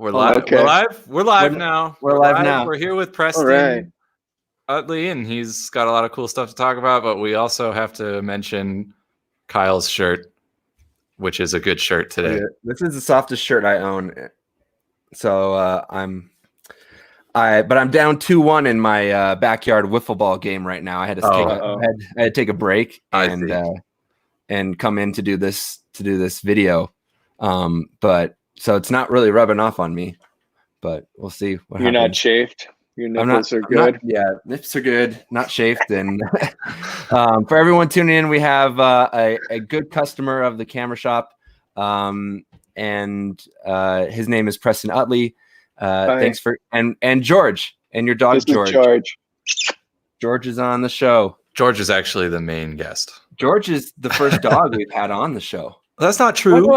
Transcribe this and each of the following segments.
We're live. Okay. We're live now. We're live now. We're here with All Preston right. Utley, and he's got a lot of cool stuff to talk about. But we also have to mention Kyle's shirt, which is a good shirt today. Yeah, this is the softest shirt I own. So I'm down 2-1 in my backyard wiffle ball game right now. I had to take a break and come in to do this video. But so it's not really rubbing off on me, but we'll see what happens. You're not chafed. Your nipples are good. Nips are good. Not chafed. And for everyone tuning in, we have a good customer of the camera shop, and his name is Preston Utley. Thanks for and George and your dog George. George is on the show. George is actually the main guest. George is the first dog we've had on the show. That's not true.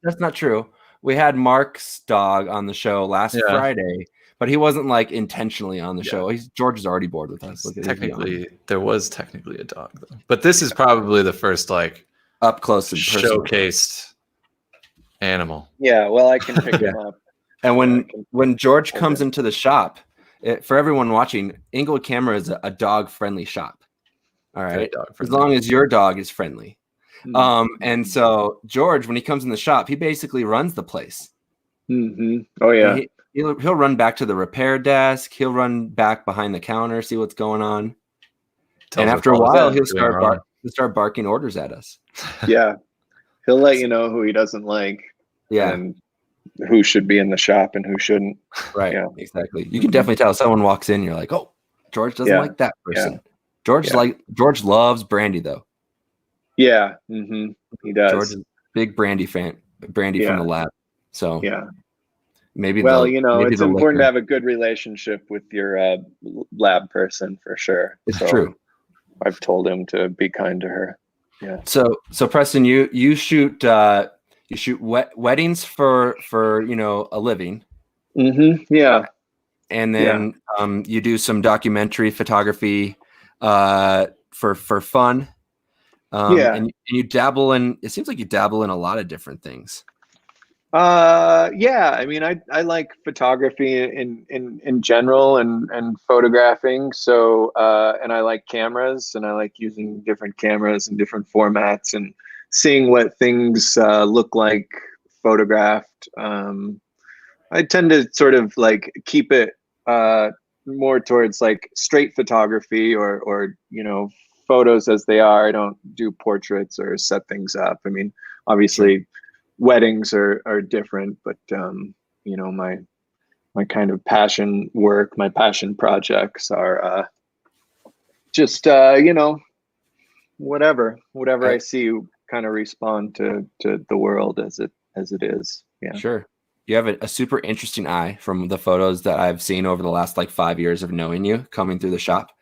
That's not true. We had Mark's dog on the show last Friday, but he wasn't like intentionally on the show. George is already bored with us. There was technically a dog though, but this is probably the first like up close and showcased animal. Yeah, well, I can pick him up. And when George comes into the shop, for everyone watching, Inglewood Camera is a dog-friendly shop. All right, as long as your dog is friendly. And so George, when he comes in the shop, he basically runs the place. Mm-hmm. Oh yeah. He'll run back to the repair desk. He'll run back behind the counter, see what's going on. And after a while, he'll start barking orders at us. Yeah. He'll let you know who he doesn't like. Yeah. And who should be in the shop and who shouldn't. Right. Yeah. Exactly. You can definitely tell someone walks in, you're like, oh, George doesn't like that person. Yeah. George loves Brandy though. Yeah, he does. George is a big Brandy fan. Brandy from the lab. So maybe. Well, it's important to have a good relationship with your lab person for sure. It's true. I've told him to be kind to her. Yeah. So Preston, you shoot weddings for a living. Mm-hmm. Yeah. And then you do some documentary photography for fun. And you dabble in. It seems like you dabble in a lot of different things. I mean, I like photography in general and photographing. So and I like cameras, and I like using different cameras in different formats and seeing what things look like photographed. I tend to sort of like keep it more towards like straight photography or photos as they are. I don't do portraits or set things up. I mean, obviously weddings are different, but my kind of passion work, my passion projects are just whatever I see, kind of respond to the world as it is. Yeah. Sure. You have a super interesting eye from the photos that I've seen over the last like 5 years of knowing you coming through the shop.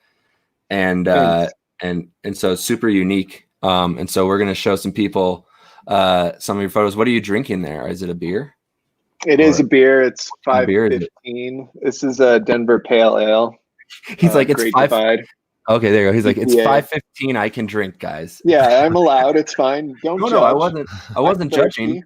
And so it's super unique. And so we're going to show some people some of your photos. What are you drinking there? Is it a beer? It is a beer. It's 5:15. This is a Denver Pale Ale. He's like, it's 5. Divide. Okay, there you go. He's like, it's 5:15. I can drink, guys. Yeah, I'm allowed. It's fine. Don't judge. No, I wasn't judging.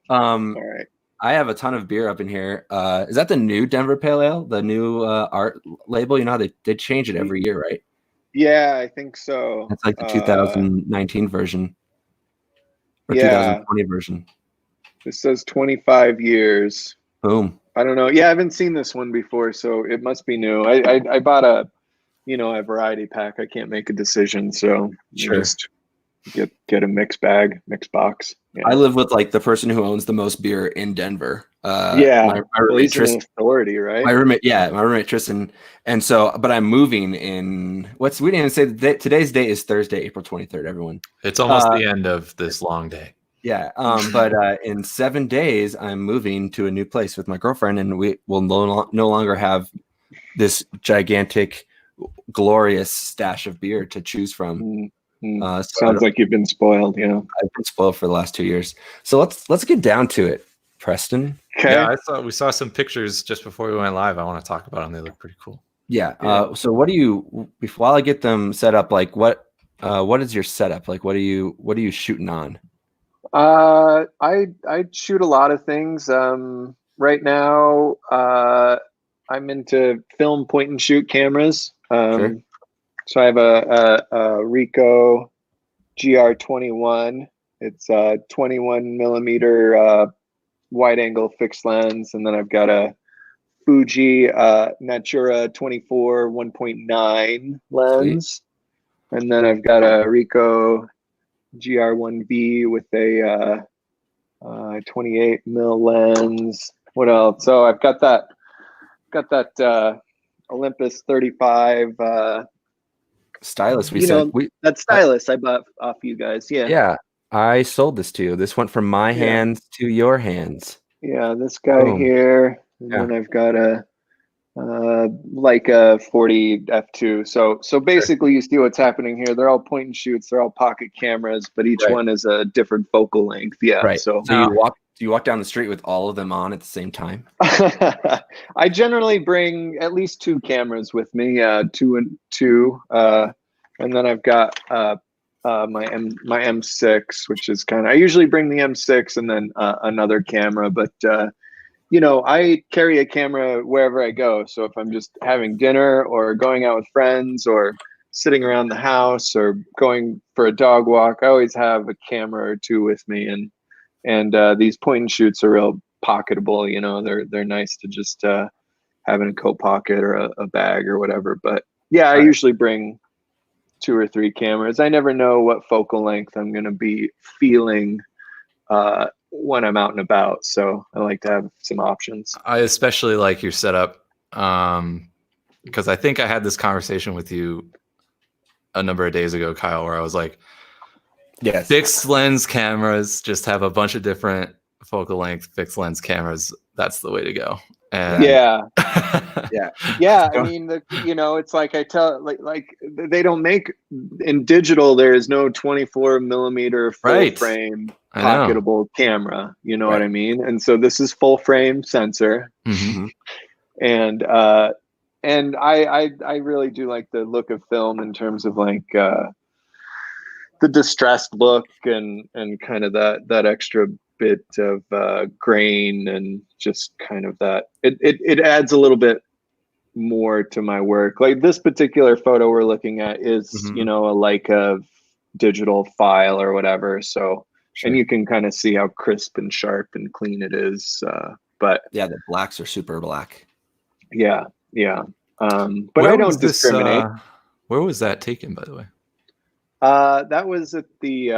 All right. I have a ton of beer up in here. Is that the new Denver Pale Ale? The new art label? You know how they change it every year, right? Yeah, I think so. It's like the 2019 version or 2020 version. This says 25 years. Boom. I don't know. Yeah, I haven't seen this one before, so it must be new. I bought a variety pack. I can't make a decision, so just get a mix box. Yeah. I live with like the person who owns the most beer in Denver. My roommate Tristan. Authority, right? My roommate Tristan. And so, but I'm moving in. We didn't even say today's date is Thursday, April 23rd. Everyone, it's almost the end of this long day. Yeah. But in 7 days, I'm moving to a new place with my girlfriend, and we will no longer have this gigantic, glorious stash of beer to choose from. Sounds like you've been spoiled. I've been spoiled for the last 2 years. So let's get down to it, Preston. Okay. Yeah, we saw some pictures just before we went live. I want to talk about them. They look pretty cool. Yeah. So what do you, while I get them set up, like what is your setup? Like what are you shooting on? I shoot a lot of things. right now, I'm into film point and shoot cameras. Sure. So I have a Ricoh GR21. It's a 21 millimeter wide angle fixed lens, and then I've got a Fuji Natura 24 1.9 lens. Sweet. And then I've got a Ricoh GR1V with a 28 mil lens. What else? So I've got that Olympus 35 stylus. That stylus I bought off you guys. Yeah, I sold this to you. This went from my hands to your hands. Yeah, this guy here, and then I've got a Leica 40 f2. So basically, you see what's happening here. They're all point and shoots. They're all pocket cameras, but each one is a different focal length. Yeah. Right. So you walk down the street with all of them on at the same time? I generally bring at least 2 cameras with me. 2 and 2. And then I've got my M6, which is I usually bring the M6 and then another camera, but I carry a camera wherever I go. So if I'm just having dinner or going out with friends or sitting around the house or going for a dog walk, I always have a camera or 2 with me. And these point and shoots are real pocketable. They're nice to just have in a coat pocket or a bag or whatever. But yeah, I usually bring 2 or 3 cameras. I never know what focal length I'm going to be feeling when I'm out and about. So I like to have some options. I especially like your setup because I think I had this conversation with you a number of days ago, Kyle, where I was like, yes, fixed lens cameras just have a bunch of different focal length fixed lens cameras. That's the way to go. And yeah. I mean, it's like I tell, like they don't make in digital. There is no 24 millimeter full frame pocketable camera. You know what I mean? And so this is full frame sensor, and I really do like the look of film in terms of like the distressed look and kind of that extra bit of grain and just kind of that it adds a little bit more to my work. Like this particular photo we're looking at is a Leica digital file or whatever, so and you can kind of see how crisp and sharp and clean it is, but yeah, the blacks are super black. But I don't discriminate. Where was that taken, by the way? That was at the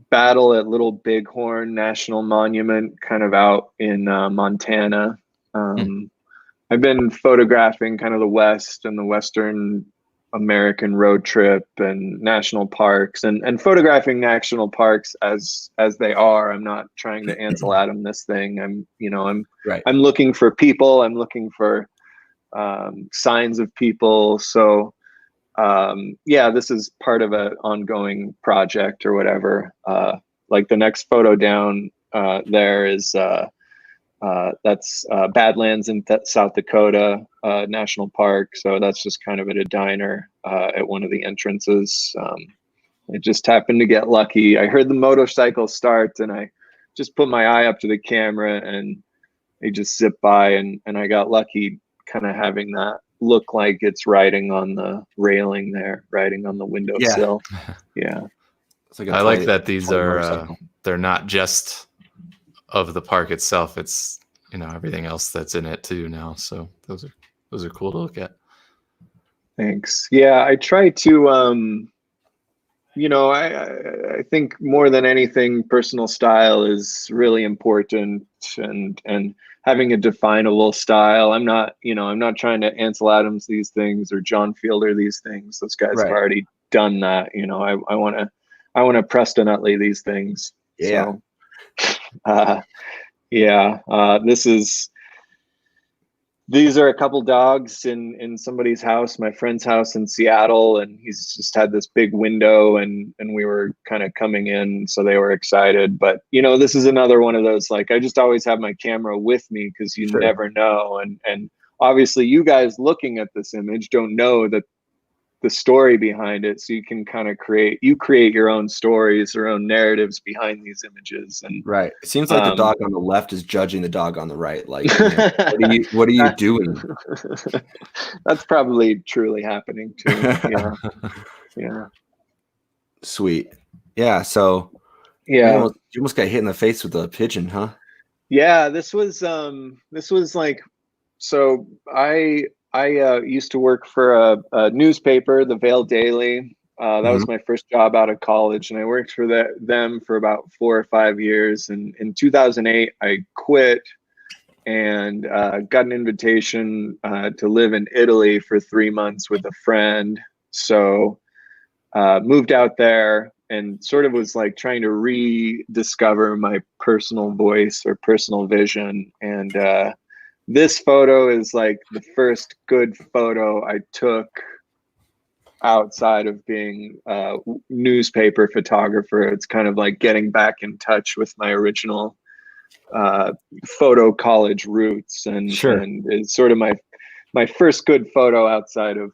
battle at Little Bighorn National Monument, kind of out in Montana. I've been photographing kind of the West and the Western American road trip and national parks and photographing national parks as they are. I'm not trying to Ansel Adam this thing. I'm looking for people. I'm looking for signs of people. So this is part of an ongoing project or whatever. Like the next photo down there is that's Badlands in South Dakota National Park. So that's just kind of at a diner at one of the entrances. I just happened to get lucky. I heard the motorcycle start and I just put my eye up to the camera and they just zipped by and I got lucky kind of having that look like it's riding on the railing there, riding on the windowsill. Yeah. Like I like that these are they're not just of the park itself. It's everything else that's in it too now. So those are cool to look at. Thanks. Yeah, I try to I think more than anything, personal style is really important and having a definable style. I'm not trying to Ansel Adams these things or John Fielder these things. Those guys have already done that. I want to Preston Utley these things. Yeah. So, these are a couple dogs in somebody's house, my friend's house in Seattle, and he's just had this big window and we were kind of coming in, so they were excited. But this is another one of those, like, I just always have my camera with me because you never know. And obviously you guys looking at this image don't know that the story behind it, so you can kind of create your own stories, your own narratives behind these images. And right, it seems like the dog on the left is judging the dog on the right, like, what are you doing? That's probably truly happening too. Yeah. Sweet. Yeah, so yeah, you almost got hit in the face with a pigeon, huh? yeah. This was like, so I used to work for a newspaper, the Vail Daily. That was my first job out of college, and I worked for them for about 4 or 5 years. And in 2008, I quit and got an invitation to live in Italy for 3 months with a friend. So moved out there and sort of was like trying to rediscover my personal voice or personal vision. And this photo is like the first good photo I took outside of being a newspaper photographer. It's kind of like getting back in touch with my original photo college roots, and it's sort of my first good photo outside of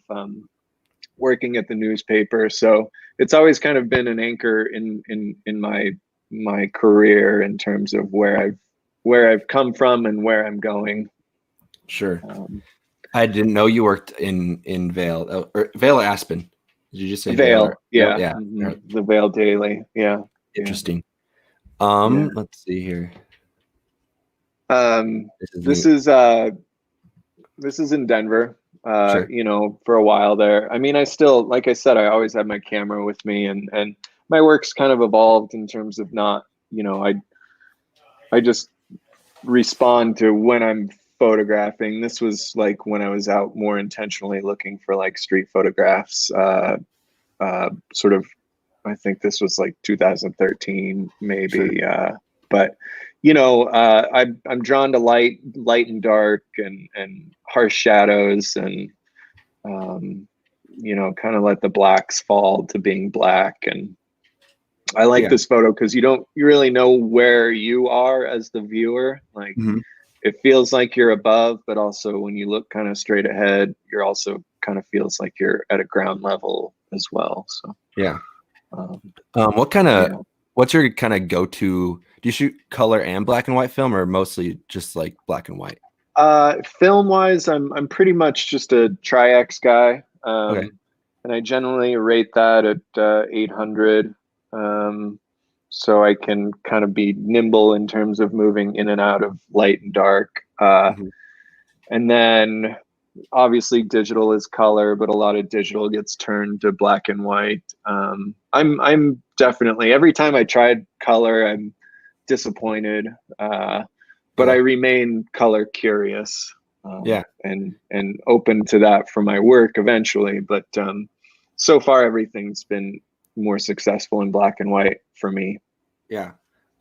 working at the newspaper. So it's always kind of been an anchor in my career in terms of where I've come from and where I'm going. Sure. I didn't know you worked in Vail, or Vail or Aspen. Did you just say Vail? Yeah. Yeah. Mm-hmm. The Vail Daily. Yeah. Interesting. Yeah. Let's see here. This is in Denver. Sure. You know, for a while there. I mean, I still, like I said, I always have my camera with me, and my work's kind of evolved in terms of not, you know, I just respond to when I'm photographing. This was like when I was out more intentionally looking for like street photographs. Sort of, I think this was like 2013, maybe. Sure. But you know, I'm drawn to light and dark, and harsh shadows, and you know, kind of let the blacks fall to being black. And I like this photo because you really know where you are as the viewer. Like, it feels like you're above, but also when you look kind of straight ahead, you're also kind of feels like you're at a ground level as well. So what's your kind of go-to? Do you shoot color and black and white film, or mostly just like black and white? Film wise, I'm pretty much just a Tri-X guy. And I generally rate that at 800. So I can kind of be nimble in terms of moving in and out of light and dark. And then obviously digital is color, but a lot of digital gets turned to black and white. I'm definitely, every time I tried color, I'm disappointed. But I remain color curious. And open to that for my work eventually. But so far, everything's been more successful in black and white for me. Yeah.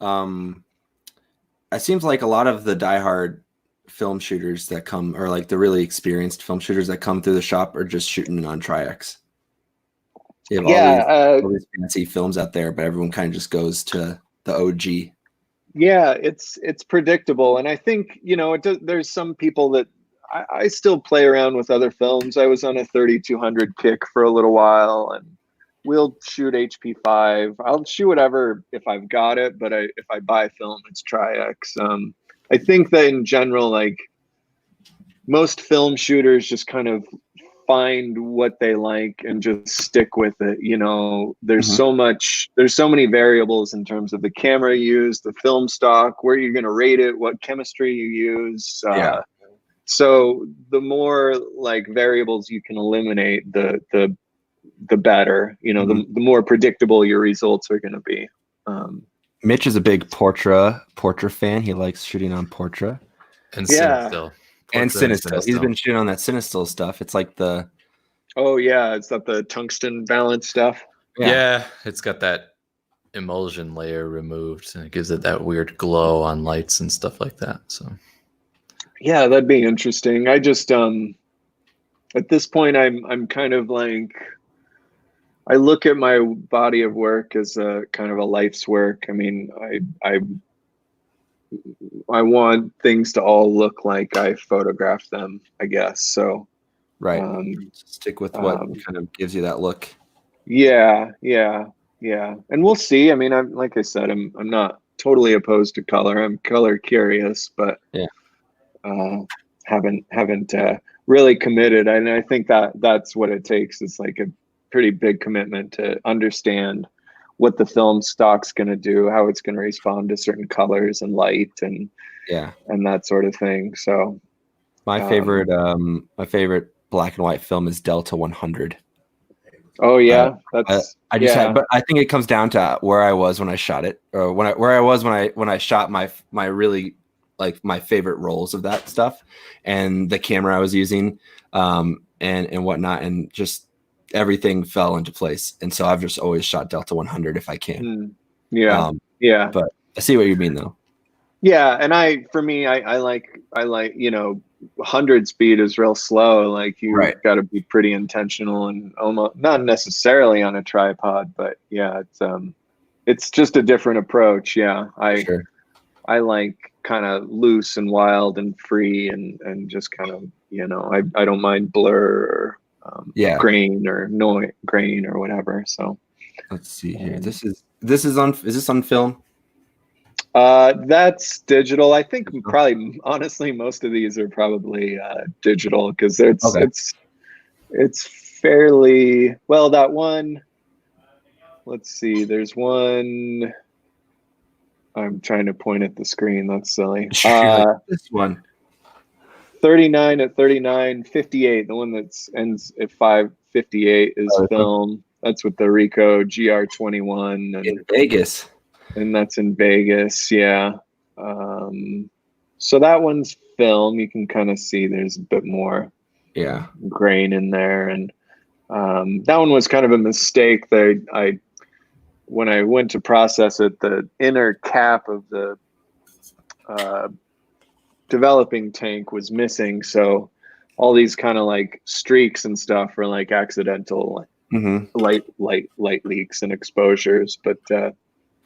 It seems like a lot of the diehard film shooters that come, or like the really experienced film shooters that come through the shop, are just shooting on Tri-X. You have all these fancy films out there, but everyone kind of just goes to the OG. Yeah, it's predictable. And I think, you know, there's some people that I still play around with other films. I was on a 3200 kick for a little while, and we'll shoot HP5. I'll shoot whatever if I've got it, but if I buy film, it's Tri-X. I think that in general, like, most film shooters just kind of find what they like and just stick with it. You know, there's so many variables in terms of the camera used, the film stock, where you're going to rate it, what chemistry you use. So the more like variables you can eliminate, the better. You know, the more predictable your results are going to be. Mitch is a big Portra fan. He likes shooting on Portra. And Cinestill. And Cinestill. He's been shooting on that Cinestill stuff. It's like the... Oh, yeah. It's not the tungsten balance stuff. Yeah. It's got that emulsion layer removed, and it gives it that weird glow on lights and stuff like that. So, yeah, that'd be interesting. I just, at this point, I'm kind of like... I look at my body of work as a kind of a life's work. I mean, I want things to all look like I photographed them, I guess. So Right. Stick with what kind of gives you that look. Yeah. And we'll see. I mean, like I said, I'm not totally opposed to color. I'm color curious, but haven't really committed. And I think that's what it takes. It's like a pretty big commitment to understand what the film stock's going to do, how it's going to respond to certain colors and light and that sort of thing. So my favorite black and white film is Delta 100. Oh yeah, but I think it comes down to where I was when I shot it, or where I was when I shot my really like my favorite rolls of that stuff, and the camera I was using, and whatnot, and just everything fell into place. And so I've just always shot Delta 100 if I can. Yeah. But I see what you mean though. Yeah, and I like 100 speed is real slow. Like you've got to be pretty intentional and almost not necessarily on a tripod, but it's just a different approach. Yeah, I like kind of loose and wild and free and just kind of I don't mind blur or grain or grain or whatever. So let's see here. Is this on film? That's digital. I think probably honestly most of these are probably digital because it's fairly well. That one, let's see. There's one. I'm trying to point at the screen. That's silly. This one. 39 at 39, 58. The one that ends at 5:58 is film. That's with the Ricoh GR21 in Vegas. And that's in Vegas, yeah. So that one's film. You can kind of see there's a bit more grain in there, and that one was kind of a mistake. That when I went to process it, the inner cap of the developing tank was missing, so all these kind of like streaks and stuff were like accidental light leaks and exposures, but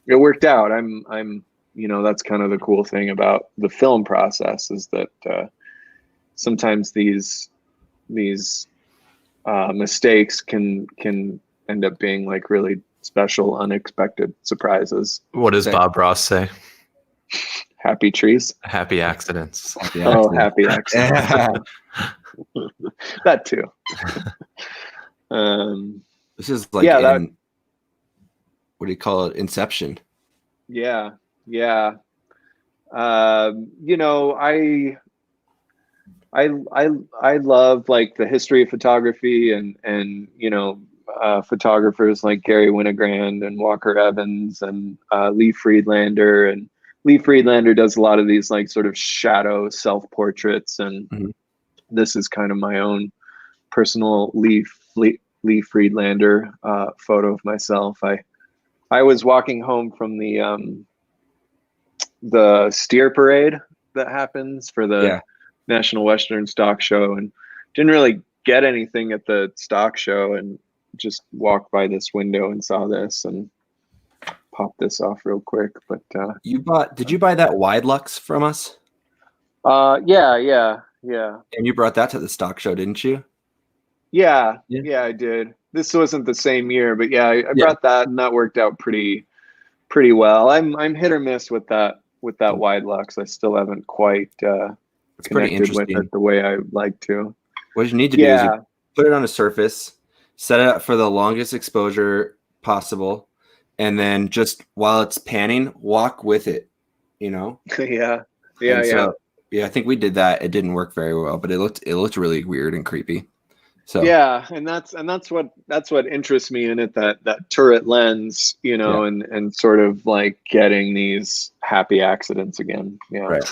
it worked out. I'm that's kind of the cool thing about the film process is that sometimes these mistakes can end up being like really special, unexpected surprises. What does Bob Ross say? Happy trees. Happy accidents. Happy accidents. That too. This is like what do you call it? Inception. Yeah. I love like the history of photography and photographers like Gary Winogrand and Walker Evans and Lee Friedlander. And Lee Friedlander does a lot of these like sort of shadow self-portraits, and this is kind of my own personal Lee Friedlander photo of myself. I was walking home from the steer parade that happens for the National Western Stock Show, and didn't really get anything at the stock show, and just walked by this window and saw this and popped this off real quick. But did you buy that wide lux from us? Yeah. And you brought that to the stock show, didn't you? Yeah, I did. This wasn't the same year, but I brought that, and that worked out pretty well. I'm hit or miss with that wide lux. I still haven't quite connected with it the way I like to. What you need to do is you put it on a surface, set it up for the longest exposure possible, and then just while it's panning, walk with it. Yeah. I think we did that. It didn't work very well, but it looked really weird and creepy. So and that's what interests me in it, that turret lens, and sort of like getting these happy accidents again. Yeah. Right.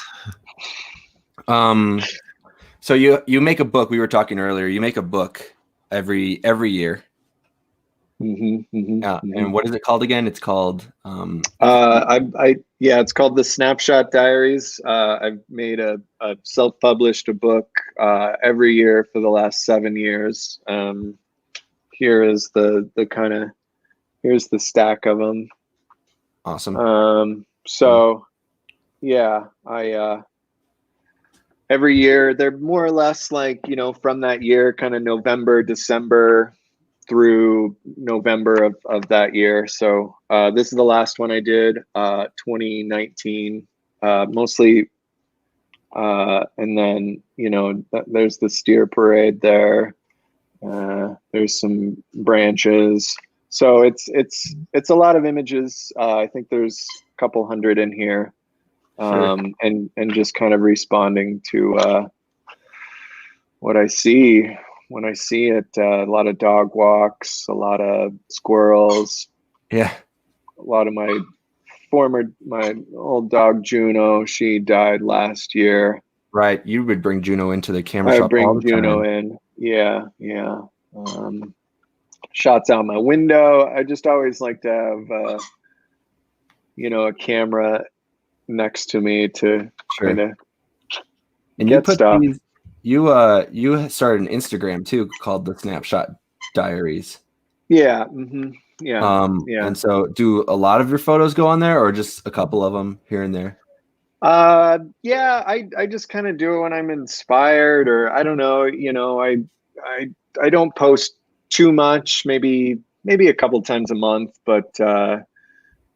So you make a book. We were talking earlier. You make a book every year. And what is it called again? It's called it's called the Snapshot Diaries. I've made a self-published book every year for the last 7 years. Here is here's the stack of them. Awesome. every year. They're more or less like, from that year, kind of November, December through November of that year. So this is the last one I did, 2019, mostly. And then, there's the steer parade there. There's some branches. So it's a lot of images. I think there's a couple hundred in here. Sure. And just kind of responding to what I see when I see it. A lot of dog walks, a lot of squirrels. Yeah. A lot of my old dog Juno, she died last year. Right. You would bring Juno into the camera I shop bring all the Juno time. in. Yeah. Shots out my window. I just always like to have, a camera next to me to kind of get stuff. You started an Instagram too called the Snapshot Diaries. Yeah. Mm-hmm. Yeah. Yeah. And so do a lot of your photos go on there or just a couple of them here and there? Yeah, I just kind of do it when I'm inspired, or I don't know, I don't post too much, maybe a couple times a month, but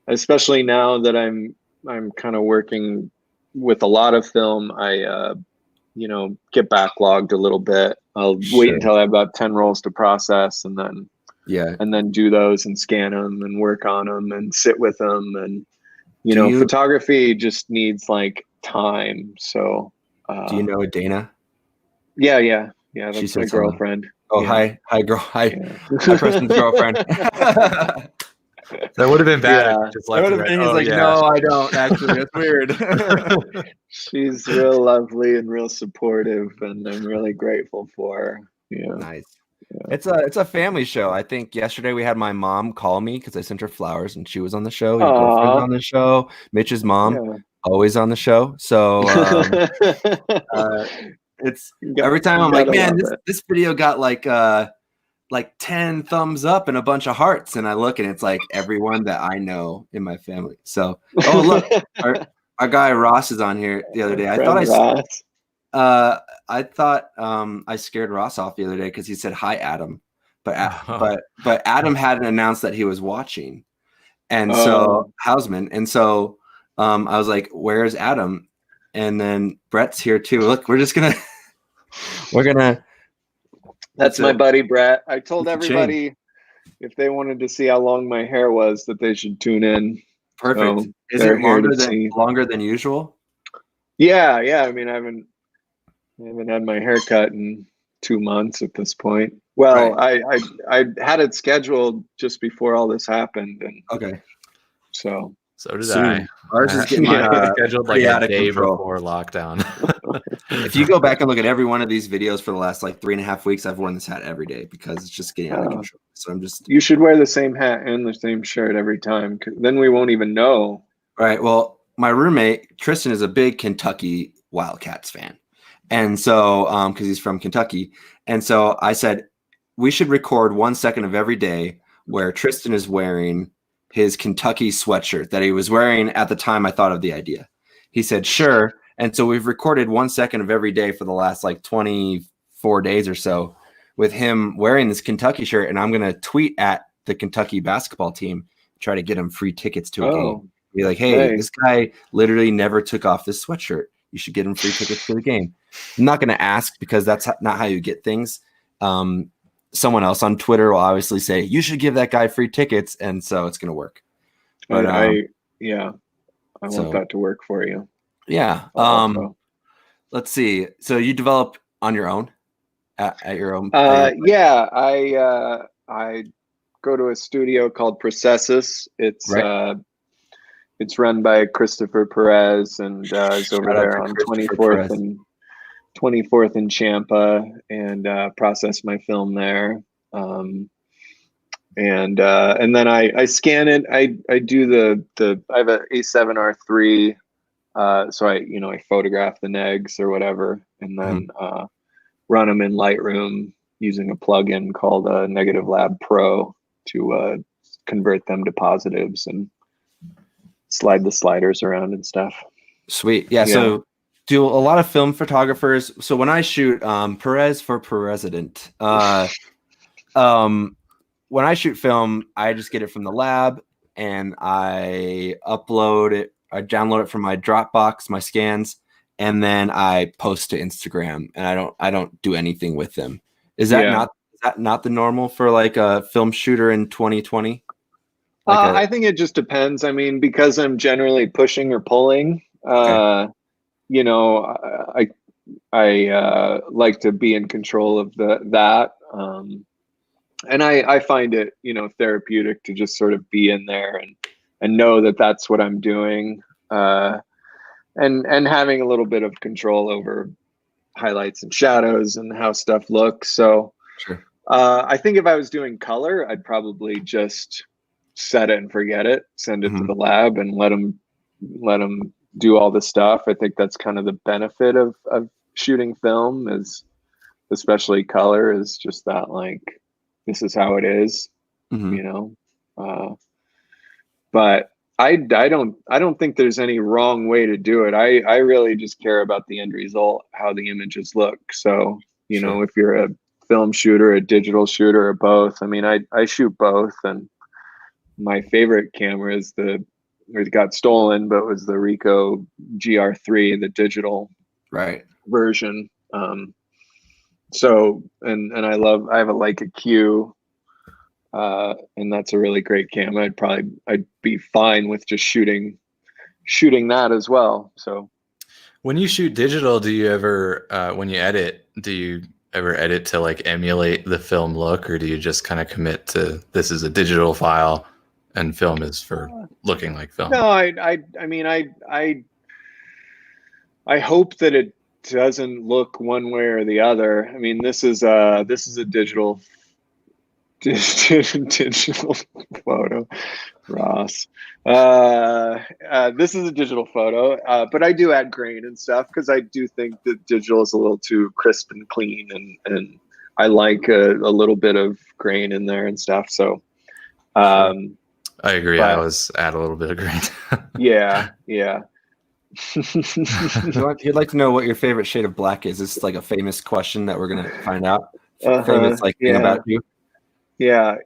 especially now that I'm kind of working with a lot of film, I get backlogged a little bit. I'll wait until I have about 10 rolls to process, and then do those and scan them and work on them and sit with them. And photography just needs like time. So do you know Dana? Yeah, that's my girlfriend. Oh, yeah. Hi girl. Hi. Yeah. Hi, Preston's girlfriend. That would have been bad. Yeah. Just like he's like, no, I don't actually. That's weird. She's real lovely and real supportive, and I'm really grateful for her. Yeah. Nice. Yeah. It's a family show. I think yesterday we had my mom call me because I sent her flowers and she was on the show. Your girlfriend's on the show. Mitch's mom, always on the show. So it's every time I'm like, man, this video got like 10 thumbs up and a bunch of hearts, and I look and it's like everyone that I know in my family. So look, our guy Ross is on here the other day. I thought I scared Ross off the other day because he said hi, Adam, but Adam hadn't announced that he was watching, and so Hausman, and so I was like, "Where's Adam?" And then Brett's here too. Look, we're gonna. That's my buddy Brett. I told everybody if they wanted to see how long my hair was that they should tune in. Perfect. So is it longer than usual? Yeah. I mean, I haven't had my hair cut in 2 months at this point. Well, right. I had it scheduled just before all this happened, and so did I. Ours is getting scheduled like a day before lockdown. If you go back and look at every one of these videos for the last like 3.5 weeks, I've worn this hat every day because it's just getting out of control. So you should wear the same hat and the same shirt every time, 'cause then we won't even know. Right. Well, my roommate Tristan is a big Kentucky Wildcats fan. And so, because he's from Kentucky. And so I said, we should record 1 second of every day where Tristan is wearing his Kentucky sweatshirt that he was wearing at the time I thought of the idea. He said, sure. And so we've recorded 1 second of every day for the last like 24 days or so with him wearing this Kentucky shirt. And I'm going to tweet at the Kentucky basketball team, try to get him free tickets to a game. Be like, hey, this guy literally never took off this sweatshirt. You should get him free tickets to the game. I'm not going to ask because that's not how you get things. Someone else on Twitter will obviously say, you should give that guy free tickets. And so it's going to work. But I want that to work for you. Yeah. Let's see. So you develop on your own at your own. Yeah. I go to a studio called Prestons. It's run by Christopher Perez, and is over there on 24th and Champa, and process my film there. And then I scan it. I do I have an A7R III. So I photograph the negs or whatever, and then run them in Lightroom using a plugin called Negative Lab Pro to convert them to positives and slide the sliders around and stuff. Sweet. Yeah. So do a lot of film photographers. So when I shoot, Perez for president. When I shoot film, I just get it from the lab and I upload it. I download it from my Dropbox, my scans, and then I post to Instagram. And I don't do anything with them. Is that not the normal for like a film shooter in 2020? I think it just depends. I mean, because I'm generally pushing or pulling. You know, I like to be in control of that. And I find it, you know, therapeutic to just sort of be in there and know that that's what I'm doing, and having a little bit of control over highlights and shadows and how stuff looks. So sure. I think if I was doing color, I'd probably just set it and forget it, send it to the lab and let them do all the stuff. I think that's kind of the benefit of shooting film, is especially color, is just that, like, this is how it is, you know. But I don't think there's any wrong way to do it. I really just care about the end result, how the images look. So, you know, if you're a film shooter, a digital shooter, or both. I mean, I shoot both, and my favorite camera is it got stolen, but was the Ricoh GR3, the digital version. So, and I have a Leica Q, and that's a really great camera. I'd be fine with just shooting that as well. So when you shoot digital, do you ever, when you edit, do you ever edit to like emulate the film look, or do you just kind of commit to this is a digital file and film is for looking like film? No, I mean, I hope that it doesn't look one way or the other. I mean, this is a digital photo, Ross. This is a digital photo, but I do add grain and stuff because I do think that digital is a little too crisp and clean, and I like a little bit of grain in there and stuff. So, I agree. I always add a little bit of grain. yeah. You'd like to know what your favorite shade of black is. This is like a famous question that we're gonna find out. Famous thing about you. Yeah.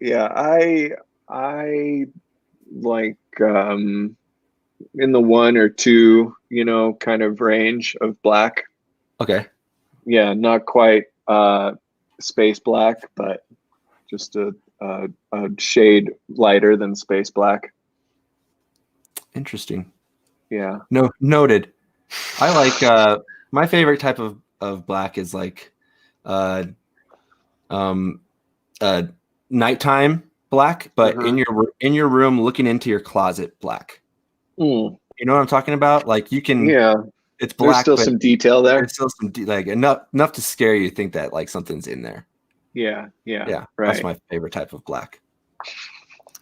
I like in the 1 or 2, you know, kind of range of black. Okay. Yeah, not quite space black, but just a shade lighter than space black. Interesting. Yeah. No, noted. I like my favorite type of black is like nighttime black, but in your room looking into your closet black. You know what I'm talking about? Like you can it's black. There's still some detail there. There's still some like enough to scare you to think that like something's in there. Yeah. Right. That's my favorite type of black.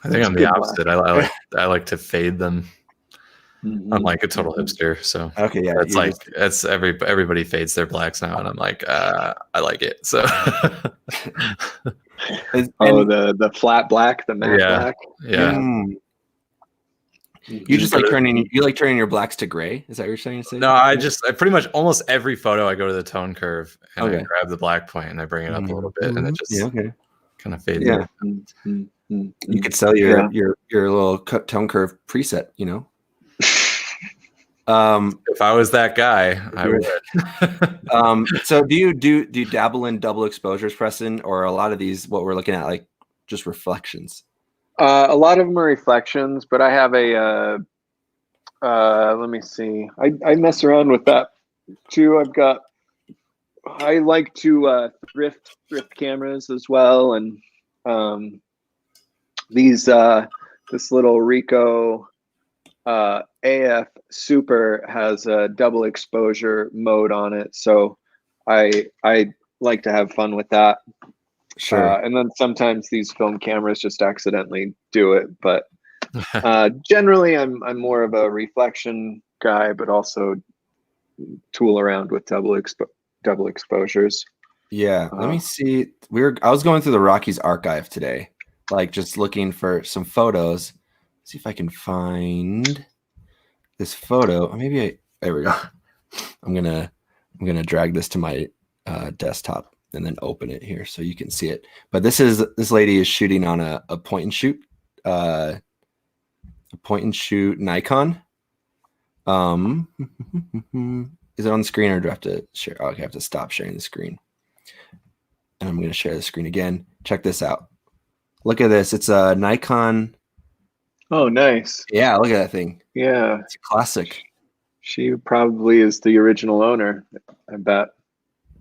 I think I'm the opposite. I like to fade them. I'm like a total hipster, so okay, yeah. It's everybody fades their blacks now, and I'm like, I like it. So the flat black, the matte black. Yeah. You just like turning your blacks to gray. Is that what you're trying to say? No, I pretty much almost every photo I go to the tone curve and I grab the black point and I bring it up a little bit and it just kind of fades. Yeah. You could sell your little tone curve preset, you know. If I was that guy, I would. So do you dabble in double exposures, Preston, or a lot of these what we're looking at like just reflections? A lot of them are reflections, but I have a let me see. I mess around with that too. I like to thrift cameras as well, and these this little Ricoh AF Super has a double exposure mode on it, so I like to have fun with that. Sure. And then sometimes these film cameras just accidentally do it, but generally I'm more of a reflection guy, but also tool around with double exposures. Yeah, let me see. I was going through the Rockies archive today, like just looking for some photos. See if I can find this photo. There we go. I'm gonna drag this to my desktop and then open it here so you can see it. But this lady is shooting on a point and shoot Nikon. Is it on the screen or do I have to share? Oh, okay, I have to stop sharing the screen. And I'm going to share the screen again. Check this out. Look at this. It's a Nikon. Oh, nice. Yeah, look at that thing. Yeah. It's a classic. She probably is the original owner, I bet.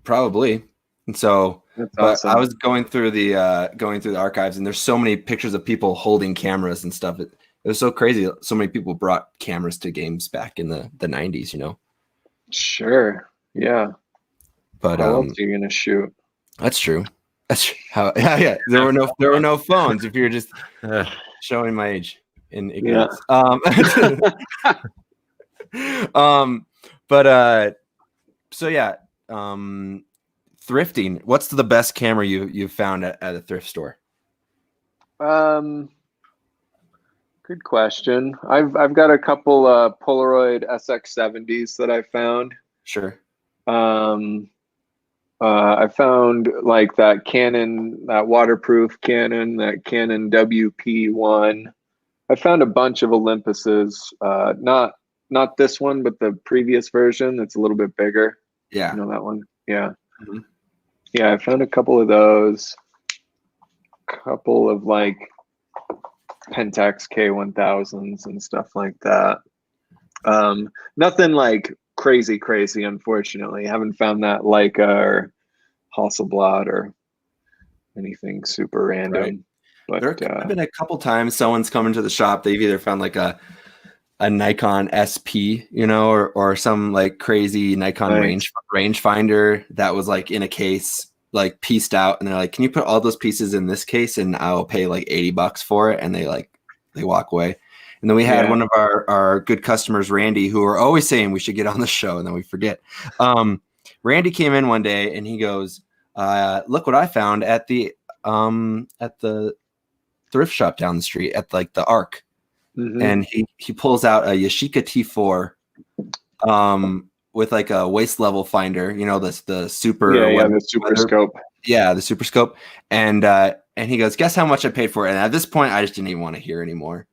Probably. And so, that's but awesome. I was going through the archives, and there's so many pictures of people holding cameras and stuff. It was so crazy. So many people brought cameras to games back in the 90s, you know? Sure. Yeah. But how else are you gonna shoot? That's true. That's how. Yeah. There were no phones. If you're just showing my age in ignorance. Yeah. So yeah. Thrifting. What's the best camera you've found at a thrift store? Good question. I've got a couple Polaroid SX70s that I found. Sure. I found like that waterproof Canon, that Canon WP1. I found a bunch of Olympuses, not this one, but the previous version that's a little bit bigger. Yeah. You know that one? Yeah. Mm-hmm. Yeah, I found a couple of those. Couple of like Pentax K1000s and stuff like that. Nothing like crazy, unfortunately. Haven't found that Leica or Hasselblad or anything super random. Right. But there have been a couple times someone's come into the shop. They've either found like a Nikon SP, you know, or some like crazy Nikon rangefinder that was like in a case, like pieced out, and they're like, "Can you put all those pieces in this case, and I'll pay like $80 for it?" And they walk away. And then we had one of our good customers, Randy, who are always saying we should get on the show, and then we forget. Randy came in one day and he goes, "Look what I found at the thrift shop down the street at like the Arc." Mm-hmm. And he pulls out a Yashica T4 with like a waist level finder, you know, the super the super scope. Yeah, the super scope. And he goes, "Guess how much I paid for it?" And at this point I just didn't even want to hear anymore.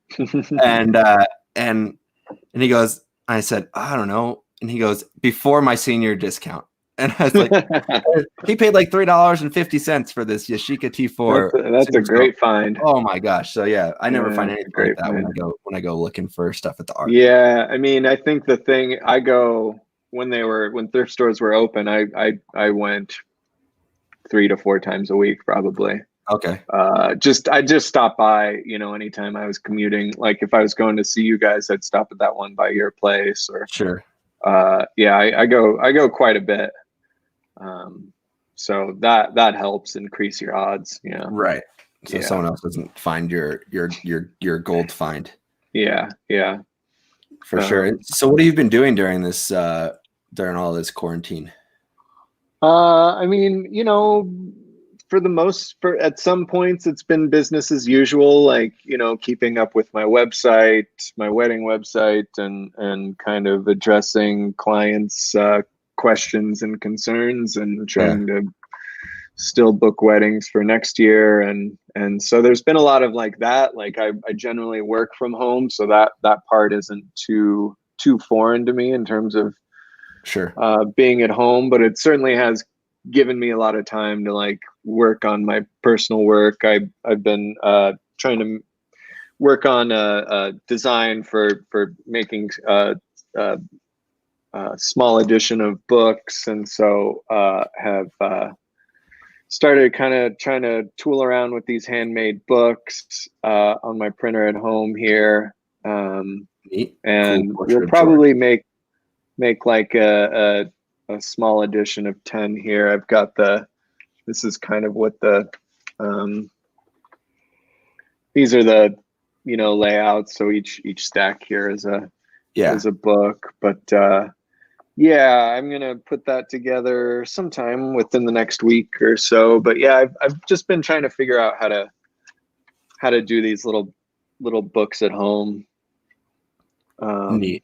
and he goes, I said, "I don't know." And he goes, "Before my senior discount." And I was like, he paid like $3.50 for this Yashica T4. That's a great find. Oh my gosh! So yeah, I never find anything like that when I go looking for stuff at the Arc. Yeah, I mean, I think the thing I go when thrift stores were open, I went 3 to 4 times a week probably. Okay. I just stopped by, you know, anytime I was commuting. Like if I was going to see you guys, I'd stop at that one by your place or. Sure. I go quite a bit. So that helps increase your odds. Yeah. Right. So someone else doesn't find your gold find. Yeah. Yeah. For sure. So what have you been doing during this during all this quarantine? I mean, you know, at some points it's been business as usual, like, you know, keeping up with my website, my wedding website, and kind of addressing clients' questions and concerns, and trying to still book weddings for next year. And so there's been a lot of like that. Like I generally work from home, so that part isn't too foreign to me in terms of being at home, but it certainly has given me a lot of time to like work on my personal work. I've been trying to work on a design for making a small edition of books, and so have started kind of trying to tool around with these handmade books on my printer at home here. And we'll probably make like a small edition of 10 here. I've got this is kind of what these are the, you know, layouts. So each stack here is a book, but I'm gonna put that together sometime within the next week or so. But yeah, I've just been trying to figure out how to do these little books at home. Neat.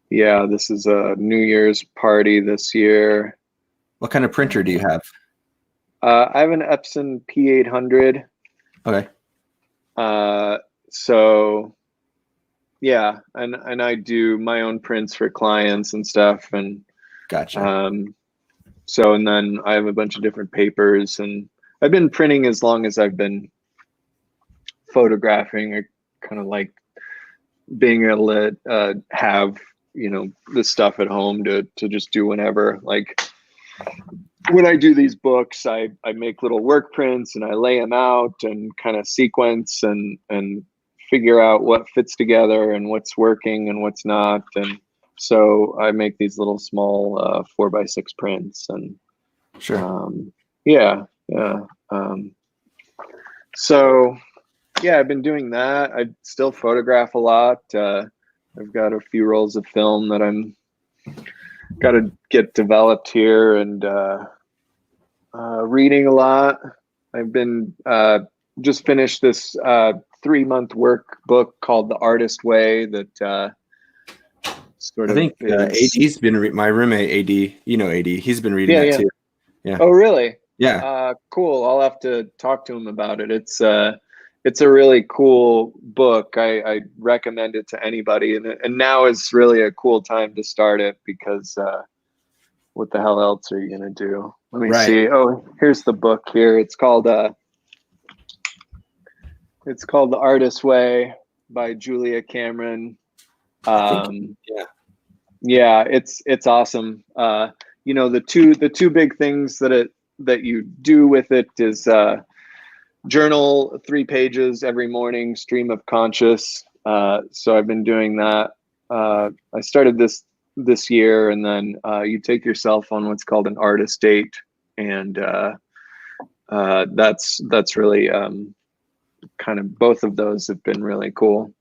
Yeah, this is a New Year's party this year. What kind of printer do you have? I have an Epson P800. Okay. So yeah, and I do my own prints for clients and stuff, and Gotcha. so and then I have a bunch of different papers, and I've been printing as long as I've been photographing. I kind of like being able to have, you know, this stuff at home to just do whenever. Like when I do these books, I make little work prints and I lay them out and kind of sequence and figure out what fits together and what's working and what's not. And so I make these little small 4x6 prints, and Sure. yeah. So yeah, I've been doing that. I still photograph a lot. I've got a few rolls of film that I'm got to get developed here, and reading a lot. I've been just finished this 3-month workbook called The Artist Way that sort I of think AD's been my roommate AD. You know AD. He's been reading that too. Yeah. Oh, really? Yeah. Cool. I'll have to talk to him about it. It's a really cool book. I recommend it to anybody, and now is really a cool time to start it because what the hell else are you gonna do? Let me see. Oh, here's the book here. It's called The Artist Way by Julia Cameron. Yeah, it's awesome. You know, the two big things that you do with it is journal 3 pages every morning, stream of conscious. So I've been doing that. I started this year, and then you take yourself on what's called an artist date, and that's really kind of, both of those have been really cool.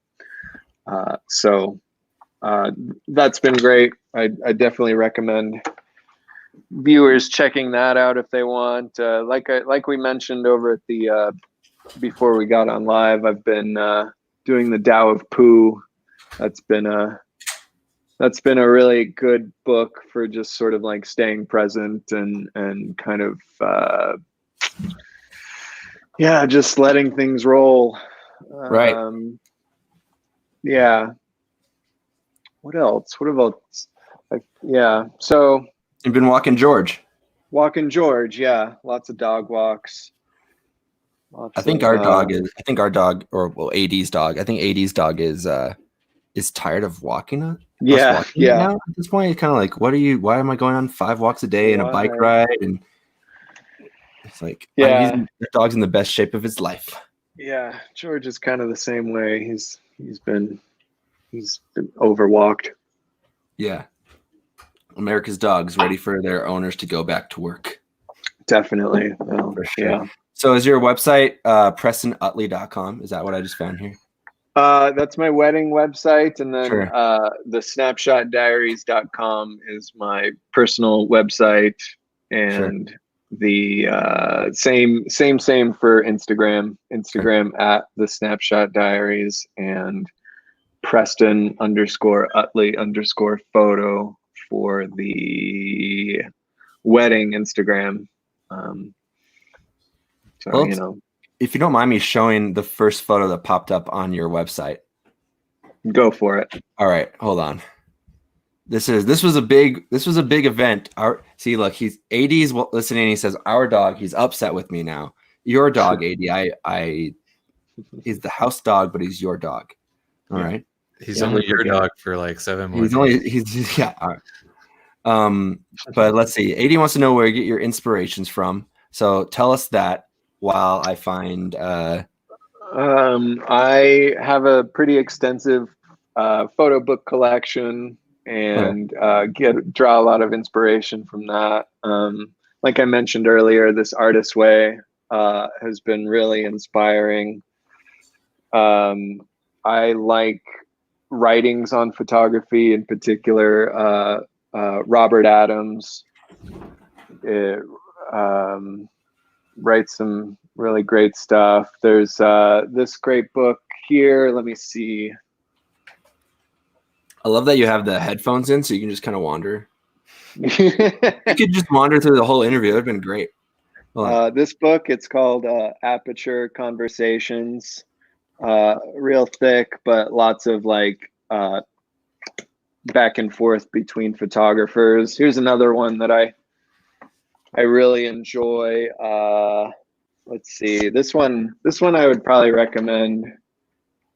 So that's been great. I definitely recommend viewers checking that out if they want. Like we mentioned over at the before we got on live, I've been doing the Tao of Pooh. That's been a really good book for just sort of like staying present and kind of just letting things roll. Right. Yeah. What else? So you've been walking George. Yeah, lots of dog walks. I think our dog, or well, AD's dog. I think AD's dog is tired of walking. Now at this point, it's kind of like, why am I going on 5 walks a day and a bike ride? And it's like, the dog's in the best shape of his life. Yeah, George is kind of the same way. He's been overwalked. Yeah. America's dogs ready for their owners to go back to work. Definitely. Well, for sure. Yeah. So is your website PrestonUtley.com? Is that what I just found here? That's my wedding website, and then the snapshotdiaries.com is my personal website, and the same for Instagram at the Snapshot Diaries, and Preston_Utley_photo for the wedding Instagram. If you don't mind me showing the first photo that popped up on your website. Go for it. All right, hold on. This was a big event. Look, AD's listening. He says, our dog, he's upset with me now. Your dog, AD, he's the house dog, but he's your dog. All right. He's only your dog for like 7 more days. All right. But let's see. AD wants to know where you get your inspirations from. So tell us that while I find. I have a pretty extensive photo book collection, and draw a lot of inspiration from that. Like I mentioned earlier, this Artist Way has been really inspiring. I like writings on photography, in particular Robert Adams. Writes some really great stuff. There's this great book here. Let me see. I love that you have the headphones in so you can just kind of wander. You could just wander through the whole interview. It would have been great. This book, it's called Aperture Conversations. Real thick, but lots of like back and forth between photographers. Here's another one that I really enjoy. Let's see. This one I would probably recommend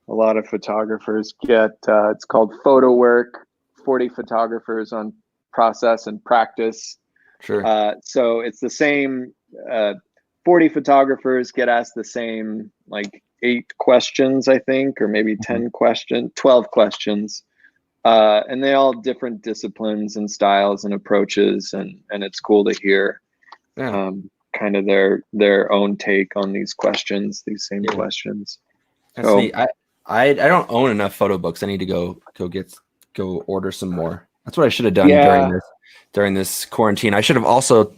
a lot of photographers get. It's called Photo Work, 40 Photographers on Process and Practice. Sure. So it's the same, 40 photographers get asked the same, like 8 questions, I think, or maybe 10 questions, 12 questions. And they all different disciplines and styles and approaches. And it's cool to hear kind of their own take on these questions, these same questions. That's neat. I don't own enough photo books. I need to go order some more. That's what I should have done during this quarantine. I should have also,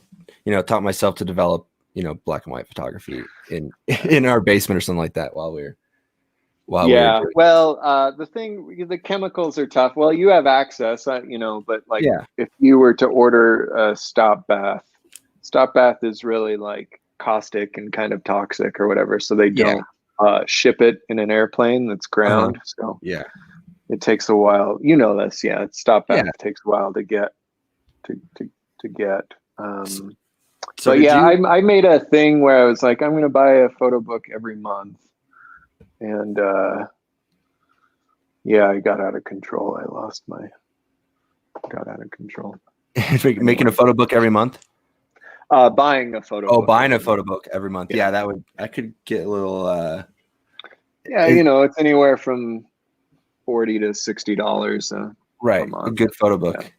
taught myself to develop, black and white photography in our basement or something like that while we were the chemicals are tough. Well, you have access, but like if you were to order a stop bath is really like caustic and kind of toxic or whatever. So they don't ship it in an airplane that's ground. So it takes a while. You know this, stop bath takes a while to get to get. So I made a thing where I was like, I'm going to buy a photo book every month, and I got out of control. Got out of control. Making a photo book every month. Buying a photo. Oh, buying a photo book every month. Yeah, I could get a little. It's anywhere from $40 to $60 right, a month. A good photo book.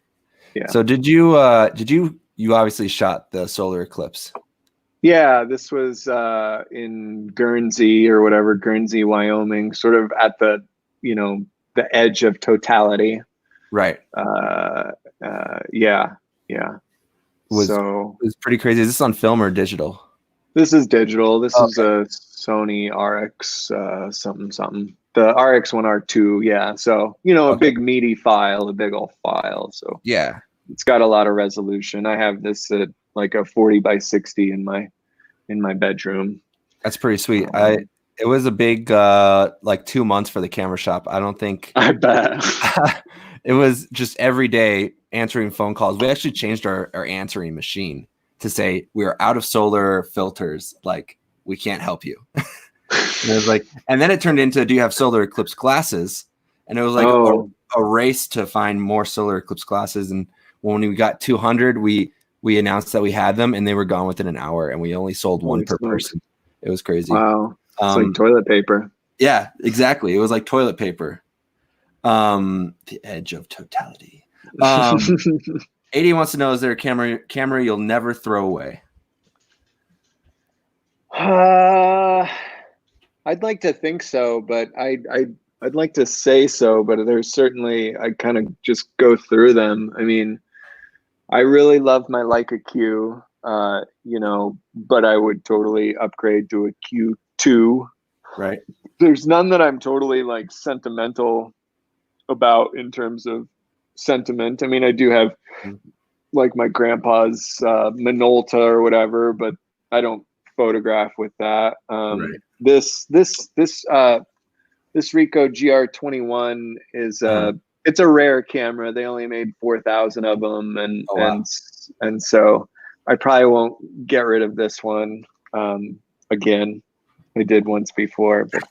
Yeah. So did you obviously shot the solar eclipse? Yeah, this was in Guernsey or whatever, Guernsey, Wyoming, sort of at the the edge of totality. Right. Yeah. It was pretty crazy. Is this on film or digital? This is digital. This is a Sony RX something. The RX1R2, yeah. So, a big meaty file, a big old file. So yeah, it's got a lot of resolution. I have this at like a 40 by 60 in my bedroom. That's pretty sweet. It was a big 2 months for the camera shop. I bet. It was just every day answering phone calls. We actually changed our answering machine to say we are out of solar filters. Like, we can't help you. And it was like, and then it turned into, do you have solar eclipse glasses? And it was like a race to find more solar eclipse glasses. And when we got 200, we announced that we had them, and they were gone within an hour, and we only sold one per person. It was crazy. Wow. It's like toilet paper. Yeah, exactly. It was like toilet paper. The edge of totality. 80 wants to know, is there a camera you'll never throw away? I'd like to think so, but I'd like to say so, but there's certainly, I kind of just go through them. I mean, I really love my Leica Q, but I would totally upgrade to a Q2. Right. There's none that I'm totally like sentimental about in terms of sentiment. I mean, I do have like my grandpa's Minolta or whatever, but I don't photograph with that. Right. This Ricoh GR21 is it's a rare camera. They only made 4,000 of them, and so I probably won't get rid of this one again. I did once before, but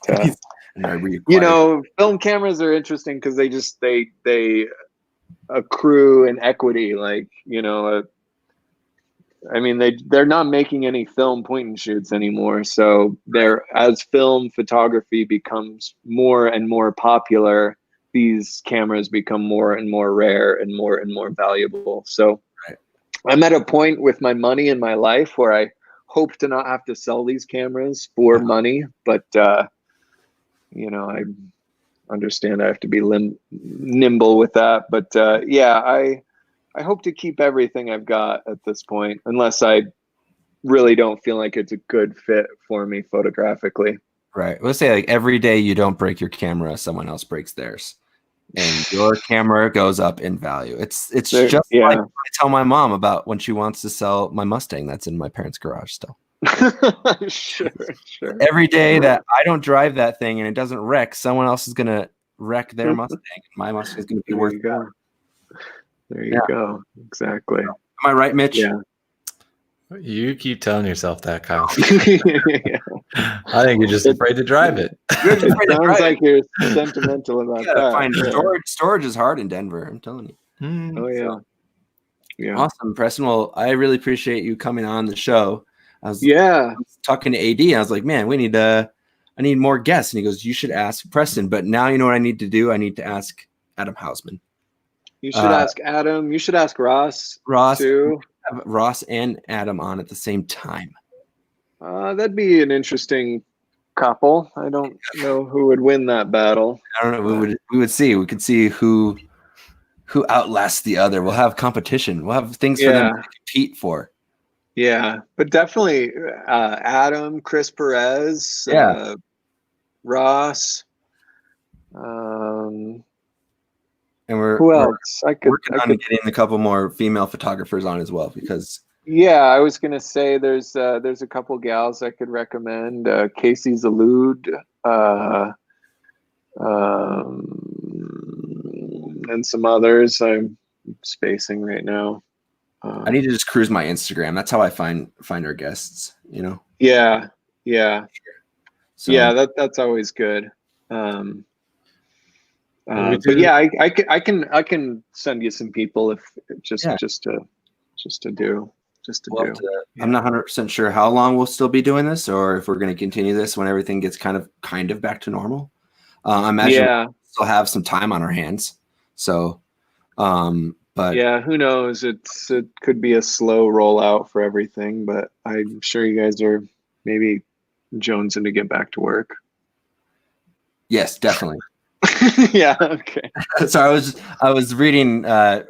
film cameras are interesting because they accrue an equity, like I mean, they're not making any film point and shoots anymore. So as film photography becomes more and more popular, these cameras become more and more rare and more valuable. So I'm at a point with my money in my life where I hope to not have to sell these cameras for money, but I understand I have to be nimble with that. But I hope to keep everything I've got at this point, unless I really don't feel like it's a good fit for me photographically. Right. Let's say like every day you don't break your camera, someone else breaks theirs. and your camera goes up in value. It's There- just yeah. like I tell my mom about when she wants to sell my Mustang that's in my parents' garage still. Sure. Every day that I don't drive that thing and it doesn't wreck, someone else is gonna wreck their Mustang. My Mustang is gonna be There worth you go. more. There you go. Exactly. Am I right, Mitch? Yeah. You keep telling yourself that, Kyle. Yeah. I think you're just afraid to drive it. You're just afraid It to sounds drive like you're sentimental it. about You gotta that. find Yeah. storage is hard in Denver. I'm telling you. Oh yeah. Yeah. Awesome, Preston. Well, I really appreciate you coming on the show. I was talking to AD. And I was like, man, I need more guests. And he goes, you should ask Preston. But now you know what I need to do. I need to ask Adam Hausman. You should ask Adam. You should ask Ross too. Have Ross and Adam on at the same time. That'd be an interesting couple. I don't know who would win that battle. I don't know. We would see. We could see who outlasts the other. We'll have competition. We'll have things for them to compete for. Yeah, but definitely Adam, Chris Perez, Ross. And who else? I could getting a couple more female photographers on as well because. Yeah, I was gonna say there's a couple gals I could recommend. Casey Zalud, and some others I'm spacing right now. I need to just cruise my Instagram. That's how I find our guests. You know. Yeah. So, yeah, that's always good. But yeah, I can send you some people if just to do. I'm not 100% sure how long we'll still be doing this, or if we're going to continue this when everything gets kind of back to normal. I imagine we'll still have some time on our hands. So, but yeah, who knows? It could be a slow rollout for everything, but I'm sure you guys are maybe jonesing to get back to work. Yes, definitely. Yeah. Okay. So I was reading. AD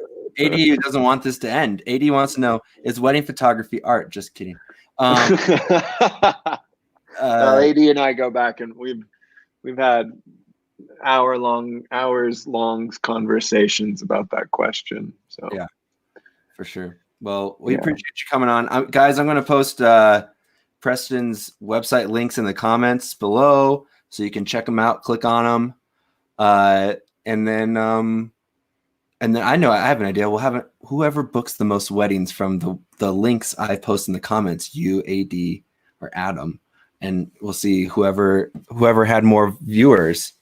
doesn't want this to end. AD wants to know, is wedding photography art? Just kidding. AD and I go back and we've had hours long conversations about that question. So yeah, for sure. Well, we appreciate you coming on, guys. I'm going to post Preston's website links in the comments below, so you can check them out. Click on them, and then I know I have an idea. We'll have whoever books the most weddings from the links I post in the comments, you, AD, or Adam, and we'll see whoever had more viewers.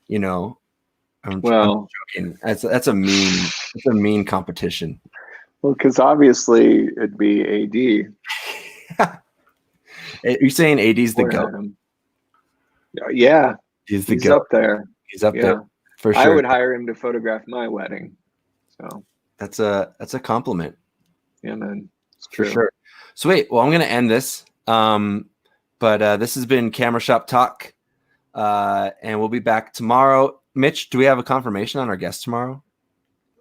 You know, I'm joking. That's a mean competition. Well, because obviously it'd be AD. You're saying AD's the GOAT? Yeah, he's the he's GOAT. up there. He's up there for sure. I would hire him to photograph my wedding. So that's a compliment. Yeah, man. It's for sure. Sweet. Well, I'm gonna end this. But this has been Camera Shop Talk. And we'll be back tomorrow. Mitch, do we have a confirmation on our guest tomorrow?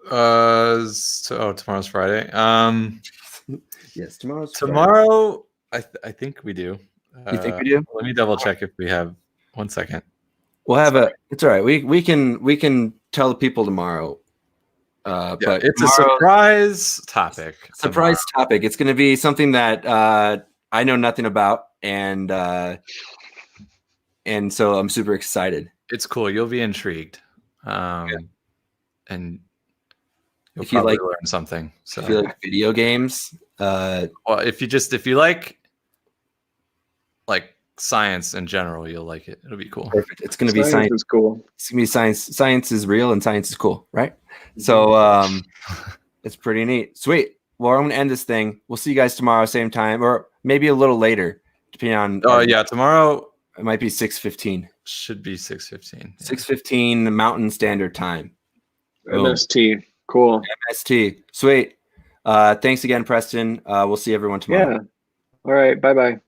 Tomorrow's Friday. Yes, tomorrow's tomorrow. Friday. I think we do. You think we do? Let me double check if we have. 1 second. We'll have it's all right. We can tell the people tomorrow. But it's a surprise topic. Topic. It's going to be something that I know nothing about, and so I'm super excited. It's cool. You'll be intrigued, and you'll if you probably learn something. So if you like video games, well, if you like science in general, you'll like it. It'll be cool. Perfect. It's going to be science. Is cool. It's going to be science. Science is real, and science is cool, right? So it's pretty neat. Sweet. Well, I'm going to end this thing. We'll see you guys tomorrow, same time, or maybe a little later, depending on. Tomorrow it might be 6:15. Should be 6:15. 6:15 Mountain Standard Time. MST. Cool. MST. Sweet. Thanks again, Preston. We'll see everyone tomorrow. Yeah. All right. Bye-bye.